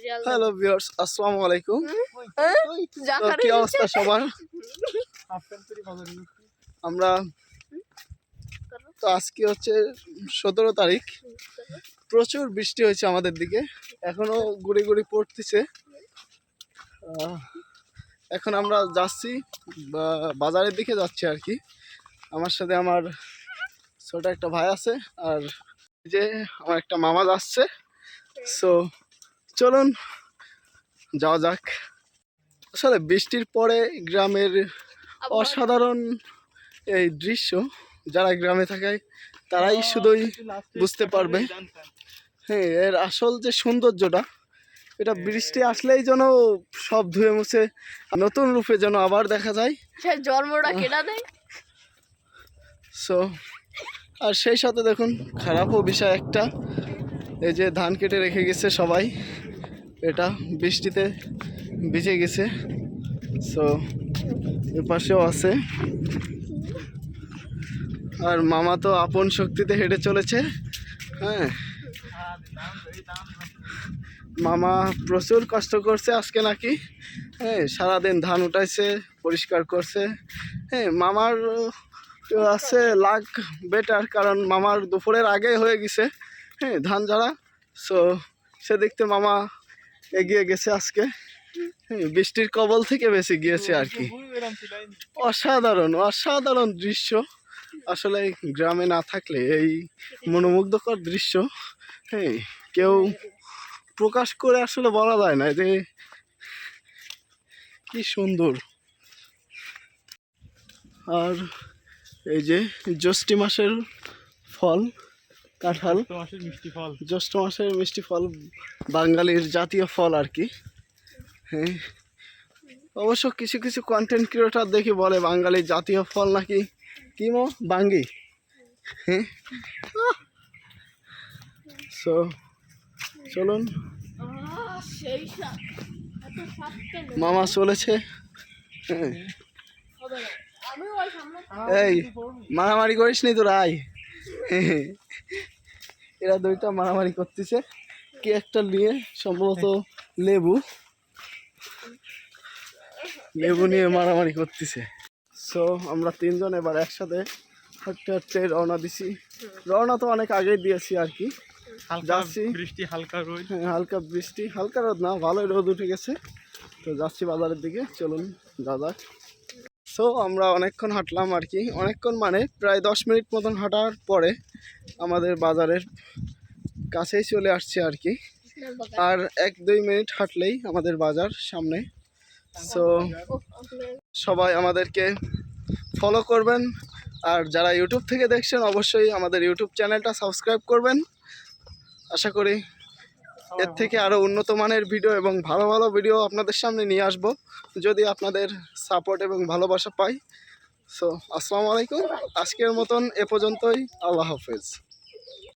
Hello viewers, আসসালামু আলাইকুম। তো কি অবস্থা সবার? আমরা তো আজকে হচ্ছে 17 তারিখ। প্রচুর বৃষ্টি হয়েছে আমাদের দিকে, এখনো গুড়ি গুড়ি পড়তেছে। এখন আমরা যাচ্ছি বাজারের দিকে যাচ্ছি আর কি। আমার সাথে আমার ছোট একটা ভাই আছে, আর যে আমার একটা মামা যাচ্ছে। সো চলুন যাওয়া যাক। আসলে বৃষ্টির পরে গ্রামের অসাধারণ এই দৃশ্য যারা গ্রামে থাকে তারাই শুধুই বুঝতে পারবে। হ্যাঁ, এর আসল যে সৌন্দর্যটা, এটা বৃষ্টি আসলেই যেন সব ধুয়ে মুছে নতুন রূপে যেন আবার দেখা যায়। জন্মটা কেটে দেয়। সো আর সেই সাথে দেখুন খারাপও বিষয় একটা, এই যে ধান কেটে রেখে গেছে সবাই, এটা বৃষ্টিতে ভিজে গেছে। সো এর পাশেও আছে, আর মামা তো আপন শক্তিতে হেঁটে চলেছে। হ্যাঁ, মামা প্রচুর কষ্ট করছে আজকে নাকি। হ্যাঁ, সারাদিন ধান উঠাইছে, পরিষ্কার করছে। হ্যাঁ, মামার আছে লাক বেটার, কারণ মামার দুপুরের আগে হয়ে গেছে হ্যাঁ ধান ঝাড়া। সো সেদিকতে মামা এগিয়ে গেছে আজকে। হ্যাঁ, বৃষ্টির কবল থেকে বেঁচে গিয়েছে আর কি। অসাধারণ অসাধারণ দৃশ্য। আসলে গ্রামে না থাকলে এই মনোমুগ্ধকর দৃশ্য হ্যাঁ কেউ প্রকাশ করে আসলে বলা যায় না যে কি সুন্দর। আর এই যে জ্যৈষ্ঠ মাসের ফল কাঁঠাল, জ্যৈষ্ঠ মাসের মিষ্টি ফল, বাঙালির জাতীয় ফল আর কি। হ্যাঁ, অবশ্য কিছু কিছু কন্টেন্ট ক্রিয়েটর দেখি বলে বাঙালির জাতীয় ফল নাকি কি মো বাঙ্গি। হ্যাঁ, সো চলুন, মামা চলেছে। হ্যাঁ, এই মারামারি করিস নি তোরা, আয়। এরা দুইটা মারামারি করতেছে কি একটা নিয়ে, সম্ভবত লেবু লেবু নিয়ে মারামারি করতেছে। সো আমরা তিনজন এবার একসাথে হাঁটতে হাঁটতে রওনা দিছি। রওনা তো অনেক আগেই দিয়েছি আর কি। যাচ্ছি, বৃষ্টি হালকা রোদ, হালকা বৃষ্টি, হালকা রোদ না, ভালোই রোদ উঠে গেছে। তো যাচ্ছি বাজারের দিকে, চলুন দাদা। সো আমরা অনেকক্ষণ হাঁটলাম আর কি, অনেকক্ষণ মানে প্রায় 10 মিনিট মতন হাঁটার পরে আমাদের বাজারের কাছেই চলে আসছে আর কি। আর 1-2 মিনিট হাঁটলেই আমাদের বাজার সামনে। সো সবাই আমাদেরকে ফলো করবেন, আর যারা ইউটিউব থেকে দেখছেন অবশ্যই আমাদের ইউটিউব চ্যানেলটা সাবস্ক্রাইব করবেন। আশা করি এর থেকে আরও উন্নত মানের ভিডিও এবং ভালো ভালো ভিডিও আপনাদের সামনে নিয়ে আসব, যদি আপনাদের সাপোর্ট এবং ভালোবাসা পাই। সো আসসালামু আলাইকুম, আজকের মতন এ পর্যন্তই। আল্লাহ হাফেজ।